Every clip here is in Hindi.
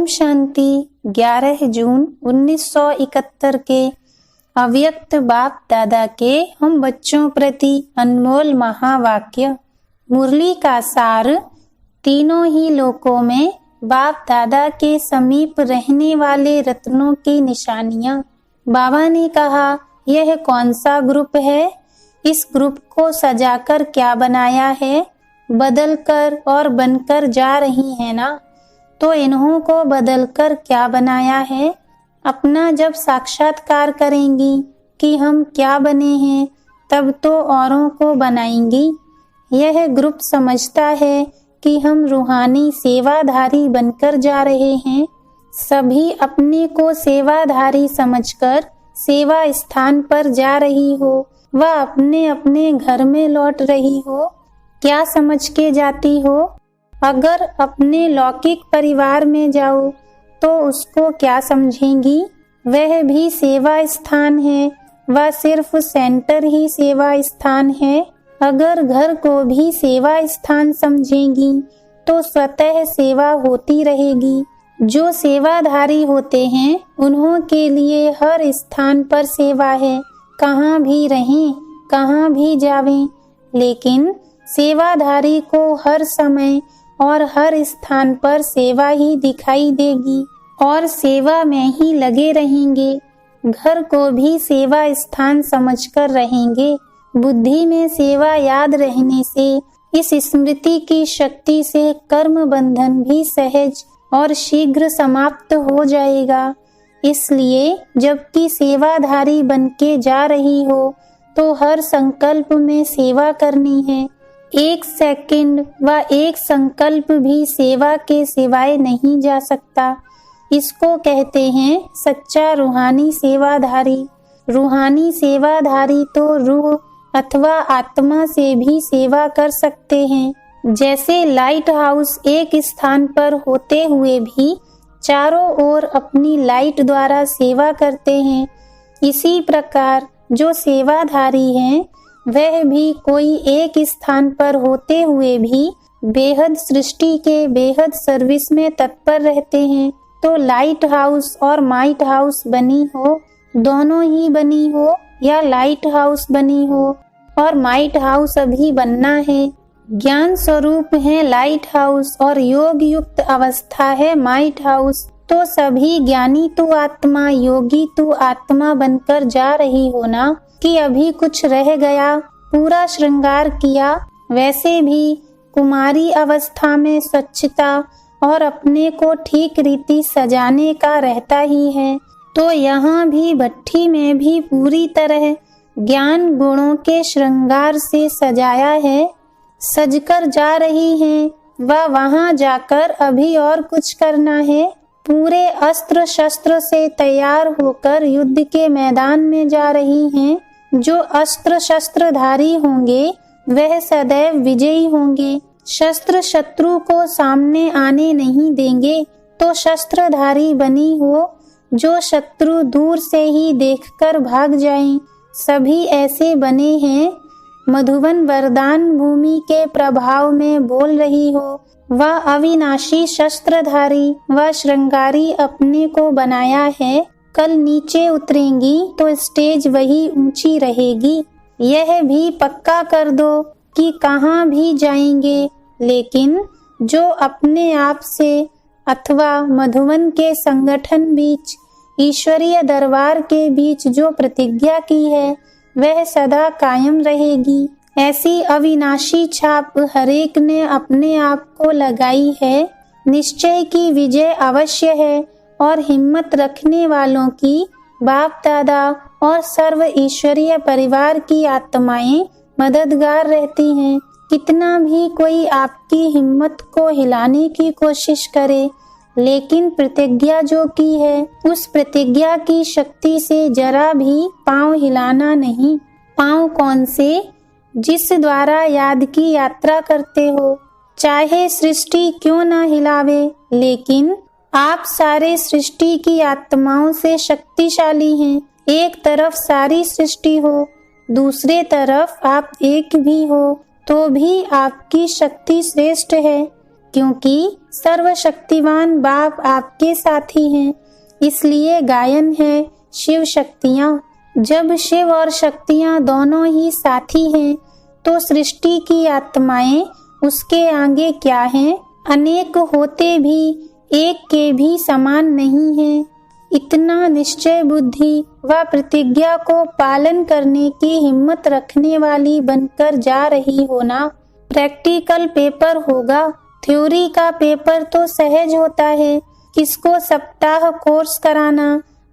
शांति। 11 जून 1971 के अव्यक्त बाप दादा के हम बच्चों प्रति अनमोल महावाक्य। मुरली का सार। तीनों ही लोकों में बाप दादा के समीप रहने वाले रत्नों की निशानियां। बाबा ने कहा, यह कौन सा ग्रुप है? इस ग्रुप को सजाकर क्या बनाया है? बदलकर और बनकर जा रही है ना, तो इन्हों को बदलकर क्या बनाया है? अपना जब साक्षात्कार करेंगी कि हम क्या बने हैं, तब तो औरों को बनाएंगी। यह ग्रुप समझता है कि हम रूहानी सेवाधारी बनकर जा रहे हैं। सभी अपने को सेवाधारी समझकर सेवा स्थान पर जा रही हो, वह अपने अपने घर में लौट रही हो। क्या समझ के जाती हो? अगर अपने लौकिक परिवार में जाओ तो उसको क्या समझेंगी? वह भी सेवा स्थान है, वह सिर्फ सेंटर ही सेवा स्थान है। अगर घर को भी सेवा स्थान समझेंगी तो स्वतः सेवा होती रहेगी। जो सेवाधारी होते हैं उन्हों के लिए हर स्थान पर सेवा है, कहाँ भी रहें, कहाँ भी जावें। लेकिन सेवाधारी को हर समय और हर स्थान पर सेवा ही दिखाई देगी और सेवा में ही लगे रहेंगे। घर को भी सेवा स्थान समझकर रहेंगे। बुद्धि में सेवा याद रहने से इस स्मृति की शक्ति से कर्म बंधन भी सहज और शीघ्र समाप्त हो जाएगा। इसलिए जबकि सेवाधारी बनके जा रही हो तो हर संकल्प में सेवा करनी है। एक सेकंड व एक संकल्प भी सेवा के सिवाय नहीं जा सकता। इसको कहते हैं सच्चा रूहानी सेवाधारी। रूहानी सेवाधारी तो रूह अथवा आत्मा से भी सेवा कर सकते हैं। जैसे लाइट हाउस एक स्थान पर होते हुए भी चारों ओर अपनी लाइट द्वारा सेवा करते हैं, इसी प्रकार जो सेवाधारी हैं वह भी कोई एक स्थान पर होते हुए भी बेहद सृष्टि के बेहद सर्विस में तत्पर रहते हैं। तो लाइट हाउस और माइट हाउस बनी हो, दोनों ही बनी हो, या लाइट हाउस बनी हो और माइट हाउस अभी बनना है। ज्ञान स्वरूप है लाइट हाउस और योग युक्त अवस्था है माइट हाउस। तो सभी ज्ञानी तो आत्मा, योगी तो आत्मा बनकर जा रही हो ना, कि अभी कुछ रह गया? पूरा श्रृंगार किया। वैसे भी कुमारी अवस्था में स्वच्छता और अपने को ठीक रीति सजाने का रहता ही है। तो यहाँ भी भट्ठी में भी पूरी तरह ज्ञान गुणों के श्रृंगार से सजाया है। सजकर जा रही हैं व वहाँ जाकर अभी और कुछ करना है। पूरे अस्त्र शस्त्र से तैयार होकर युद्ध के मैदान में जा रही हैं। जो अस्त्र शस्त्रधारी होंगे वह सदैव विजयी होंगे। शस्त्र शत्रु को सामने आने नहीं देंगे। तो शस्त्रधारी बनी हो जो शत्रु दूर से ही देखकर भाग जाएं। सभी ऐसे बने हैं। मधुबन वरदान भूमि के प्रभाव में बोल रही हो। वह अविनाशी शस्त्रधारी व श्रृंगारी अपने को बनाया है। कल नीचे उतरेंगी तो स्टेज वही ऊंची रहेगी। यह भी पक्का कर दो कि कहाँ भी जाएंगे, लेकिन जो अपने आप से अथवा मधुबन के संगठन बीच, ईश्वरीय दरबार के बीच जो प्रतिज्ञा की है वह सदा कायम रहेगी। ऐसी अविनाशी छाप हरेक ने अपने आप को लगाई है। निश्चय की विजय अवश्य है और हिम्मत रखने वालों की बाप दादा और सर्व ईश्वरीय परिवार की आत्माएं मददगार रहती हैं। कितना भी कोई आपकी हिम्मत को हिलाने की कोशिश करे, लेकिन प्रतिज्ञा जो की है उस प्रतिज्ञा की शक्ति से जरा भी पांव हिलाना नहीं। पांव कौन से? जिस द्वारा याद की यात्रा करते हो। चाहे सृष्टि क्यों न हिलावे, लेकिन आप सारे सृष्टि की आत्माओं से शक्तिशाली हैं। एक तरफ सारी सृष्टि हो, दूसरे तरफ आप एक भी हो, तो भी आपकी शक्ति श्रेष्ठ है। क्योंकि सर्वशक्तिवान बाप आपके साथी हैं, इसलिए गायन है शिव शक्तियाँ। जब शिव और शक्तियाँ दोनों ही साथी हैं तो सृष्टि की आत्माएं उसके आगे क्या हैं? अनेक होते भी एक के भी समान नहीं है। इतना निश्चय बुद्धि व प्रतिज्ञा को पालन करने की हिम्मत रखने वाली बनकर जा रही हो ना। प्रैक्टिकल पेपर होगा, थ्योरी का पेपर तो सहज होता है। किसको सप्ताह कोर्स कराना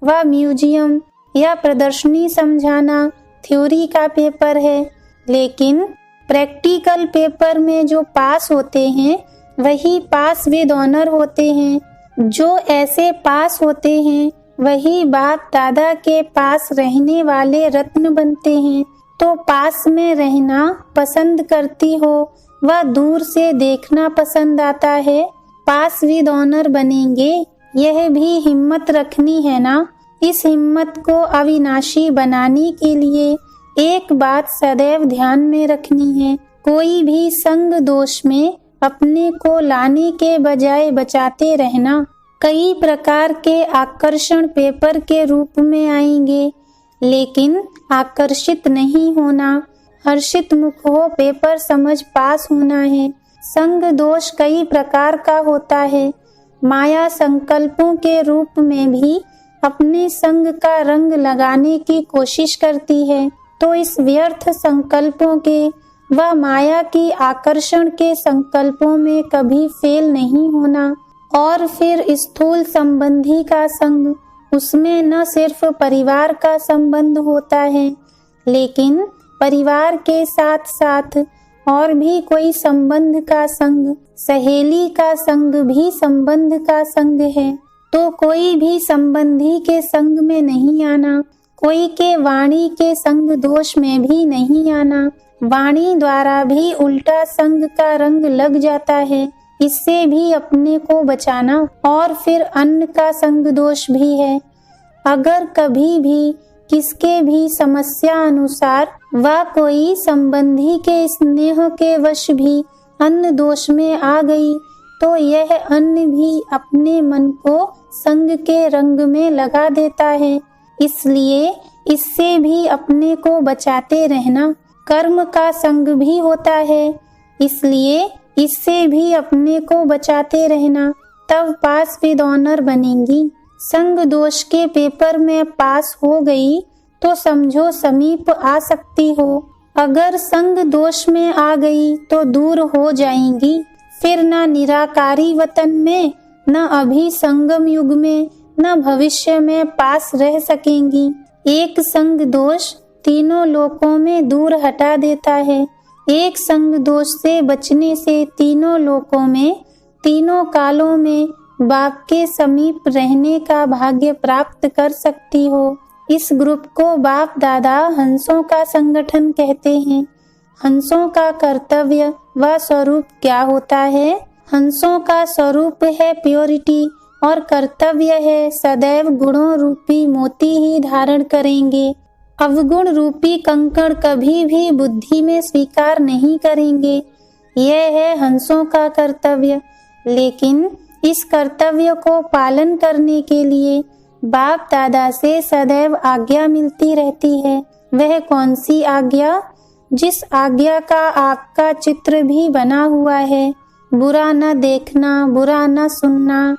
व म्यूजियम या प्रदर्शनी समझाना थ्योरी का पेपर है, लेकिन प्रैक्टिकल पेपर में जो पास होते हैं वही पास विद ऑनर होते हैं। जो ऐसे पास होते हैं वही बाप दादा के पास रहने वाले रत्न बनते हैं। तो पास में रहना पसंद करती हो व दूर से देखना पसंद आता है, पास विद ऑनर बनेंगे, यह भी हिम्मत रखनी है ना। इस हिम्मत को अविनाशी बनाने के लिए एक बात सदैव ध्यान में रखनी है, कोई भी संग दोष में अपने को लाने के बजाय बचाते रहना। कई प्रकार के आकर्षण पेपर के रूप में आएंगे, लेकिन आकर्षित नहीं होना, हर्षित मुख हो पेपर समझ पास होना है। संग दोष कई प्रकार का होता है। माया संकल्पों के रूप में भी अपने संग का रंग लगाने की कोशिश करती है, तो इस व्यर्थ संकल्पों के व माया की आकर्षण के संकल्पों में कभी फेल नहीं होना। और फिर स्थूल संबंधी का संग, उसमें न सिर्फ परिवार का संबंध होता है, लेकिन परिवार के साथ साथ और भी कोई संबंध का संग, सहेली का संग भी संबंध का संग है। तो कोई भी संबंधी के संग में नहीं आना, कोई के वाणी के संग दोष में भी नहीं आना। वाणी द्वारा भी उल्टा संग का रंग लग जाता है, इससे भी अपने को बचाना। और फिर अन्न का संग दोष भी है। अगर कभी भी किसके भी समस्या अनुसार व कोई संबंधी के स्नेह के वश भी अन्न दोष में आ गई, तो यह अन्न भी अपने मन को संग के रंग में लगा देता है, इसलिए इससे भी अपने को बचाते रहना। कर्म का संग भी होता है, इसलिए इससे भी अपने को बचाते रहना, तब पास विद ऑनर बनेंगी। संग दोष के पेपर में पास हो गई तो समझो समीप आ सकती हो, अगर संग दोष में आ गई तो दूर हो जाएंगी। फिर न निराकारी वतन में, न अभी संगम युग में, न भविष्य में पास रह सकेंगी। एक संग दोष तीनों लोकों में दूर हटा देता है। एक संग दोष से बचने से तीनों लोकों में, तीनों कालों में बाप के समीप रहने का भाग्य प्राप्त कर सकती हो। इस ग्रुप को बाप दादा हंसों का संगठन कहते हैं। हंसों का कर्तव्य व स्वरूप क्या होता है? हंसों का स्वरूप है प्योरिटी और कर्तव्य है सदैव गुणों रूपी मोती ही धारण करेंगे। अवगुण रूपी कंकड़ कभी भी बुद्धि में स्वीकार नहीं करेंगे। यह है हंसों का कर्तव्य। लेकिन इस कर्तव्य को पालन करने के लिए बाप दादा से सदैव आज्ञा मिलती रहती है। वह कौन सी आज्ञा? जिस आज्ञा का आपका चित्र भी बना हुआ है। बुरा न देखना, बुरा न सुनना,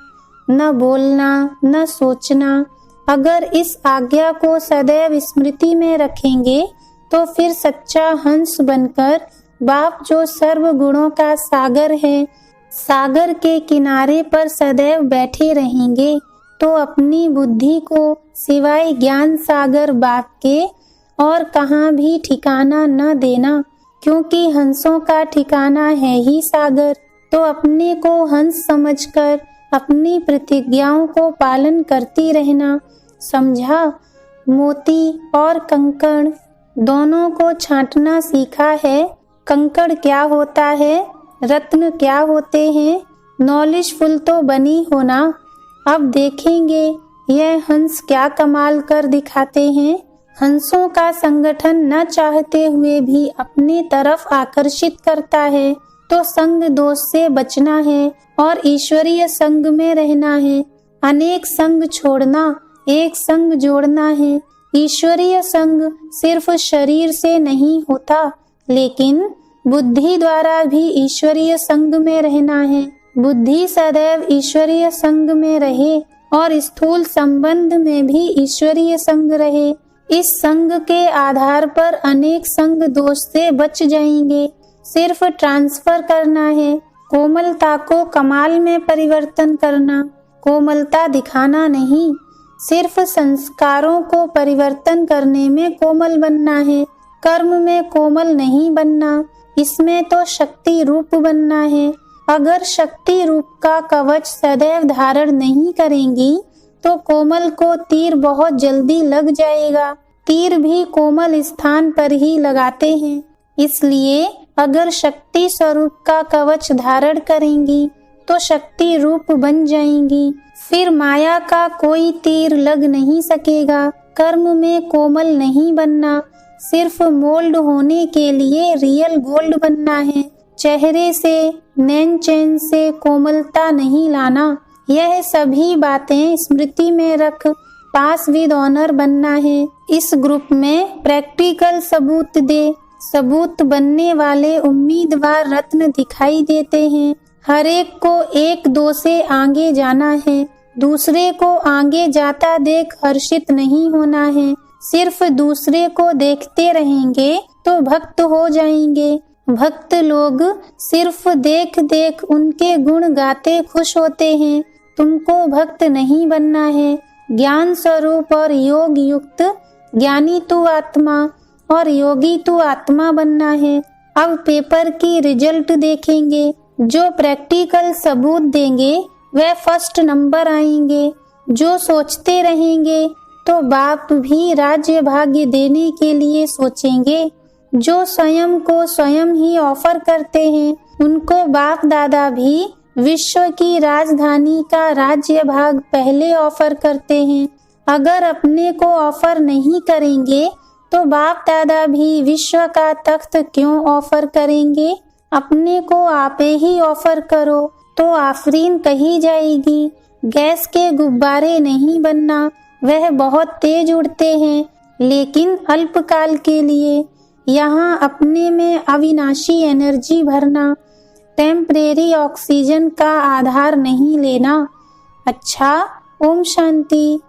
न बोलना, न सोचना। अगर इस आज्ञा को सदैव स्मृति में रखेंगे तो फिर सच्चा हंस बनकर बाप जो सर्व गुणों का सागर है, सागर के किनारे पर सदैव बैठे रहेंगे। तो अपनी बुद्धि को सिवाय ज्ञान सागर बाप के और कहाँ भी ठिकाना न देना, क्योंकि हंसों का ठिकाना है ही सागर। तो अपने को हंस समझकर अपनी प्रतिज्ञाओं को पालन करती रहना। समझा? मोती और कंकड़ दोनों को छांटना सीखा है। कंकड़ क्या होता है, रत्न क्या होते हैं, नॉलेजफुल तो बनी होना। अब देखेंगे यह हंस क्या कमाल कर दिखाते हैं। हंसों का संगठन न चाहते हुए भी अपनी तरफ आकर्षित करता है। तो संग दोष से बचना है और ईश्वरीय संग में रहना है। अनेक संग छोड़ना, एक संग जोड़ना है। ईश्वरीय संग सिर्फ शरीर से नहीं होता, लेकिन बुद्धि द्वारा भी ईश्वरीय संग में रहना है। बुद्धि सदैव ईश्वरीय संग में रहे और स्थूल संबंध में भी ईश्वरीय संग रहे। इस संग के आधार पर अनेक संग दोष से बच जाएंगे। सिर्फ ट्रांसफर करना है, कोमलता को कमाल में परिवर्तन करना। कोमलता दिखाना नहीं, सिर्फ संस्कारों को परिवर्तन करने में कोमल बनना है। कर्म में कोमल नहीं बनना, इसमें तो शक्ति रूप बनना है। अगर शक्ति रूप का कवच सदैव धारण नहीं करेंगी तो कोमल को तीर बहुत जल्दी लग जाएगा। तीर भी कोमल स्थान पर ही लगाते हैं, इसलिए अगर शक्ति स्वरूप का कवच धारण करेंगी तो शक्ति रूप बन जाएंगी। फिर माया का कोई तीर लग नहीं सकेगा। कर्म में कोमल नहीं बनना, सिर्फ मोल्ड होने के लिए रियल गोल्ड बनना है। चेहरे से, नैन चैन से कोमलता नहीं लाना। यह सभी बातें स्मृति में रख पास विद ऑनर बनना है। इस ग्रुप में प्रैक्टिकल सबूत दे। सबूत बनने वाले उम्मीदवार रत्न दिखाई देते हैं। हर एक को एक दो से आगे जाना है। दूसरे को आगे जाता देख हर्षित नहीं होना है। सिर्फ दूसरे को देखते रहेंगे तो भक्त हो जाएंगे। भक्त लोग सिर्फ देख देख उनके गुण गाते खुश होते हैं। तुमको भक्त नहीं बनना है। ज्ञान स्वरूप और योग युक्त ज्ञानी तू आत्मा और योगी तू आत्मा बनना है। अब पेपर की रिजल्ट देखेंगे। जो प्रैक्टिकल सबूत देंगे वह फर्स्ट नंबर आएंगे। जो सोचते रहेंगे तो बाप भी राज्य भाग्य देने के लिए सोचेंगे। जो स्वयं को स्वयं ही ऑफर करते हैं उनको बाप दादा भी विश्व की राजधानी का राज्य भाग पहले ऑफर करते हैं। अगर अपने को ऑफर नहीं करेंगे तो बाप दादा भी विश्व का तख्त क्यों ऑफर करेंगे। अपने को आपे ही ऑफर करो तो आफरीन कही जाएगी। गैस के गुब्बारे नहीं बनना, वह बहुत तेज उड़ते हैं लेकिन अल्पकाल के लिए। यहाँ अपने में अविनाशी एनर्जी भरना, टेम्परेरी ऑक्सीजन का आधार नहीं लेना। अच्छा, ओम शांति।